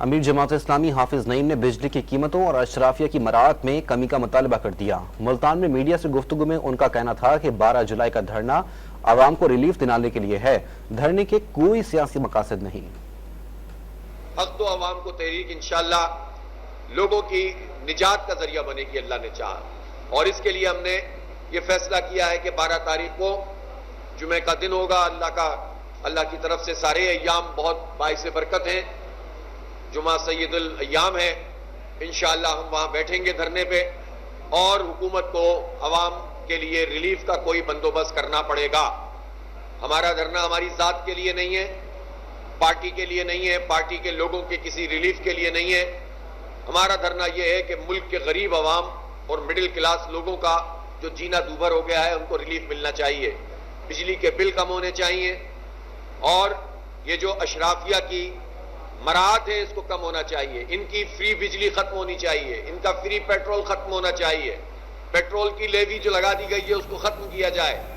امیر جماعت اسلامی حافظ نعیم نے بجلی کی قیمتوں اور اشرافیہ کی مراعات میں کمی کا مطالبہ کر دیا۔ ملتان میں میڈیا سے گفتگو میں ان کا کہنا تھا کہ 12 جولائی کا دھرنا عوام کو ریلیف دلانے کے لیے ہے، دھرنے کے کوئی سیاسی مقاصد نہیں۔ حق تو عوام کو تحریک انشاءاللہ لوگوں کی نجات کا ذریعہ بنے گی، اللہ نے چاہا، اور اس کے لیے ہم نے یہ فیصلہ کیا ہے کہ 12 تاریخ کو جمعہ کا دن ہوگا۔ اللہ کی طرف سے سارے ایام بہت باعث برکت ہیں، جمعہ سید الایام ہے، انشاءاللہ ہم وہاں بیٹھیں گے دھرنے پہ، اور حکومت کو عوام کے لیے ریلیف کا کوئی بندوبست کرنا پڑے گا۔ ہمارا دھرنا ہماری ذات کے لیے نہیں ہے، پارٹی کے لیے نہیں ہے، پارٹی کے لوگوں کے کسی ریلیف کے لیے نہیں ہے۔ ہمارا دھرنا یہ ہے کہ ملک کے غریب عوام اور مڈل کلاس لوگوں کا جو جینا دوبھر ہو گیا ہے ان کو ریلیف ملنا چاہیے، بجلی کے بل کم ہونے چاہیے، اور یہ جو اشرافیہ کی مراعات ہے اس کو کم ہونا چاہیے، ان کی فری بجلی ختم ہونی چاہیے، ان کا فری پیٹرول ختم ہونا چاہیے، پیٹرول کی لیوی جو لگا دی گئی ہے اس کو ختم کیا جائے۔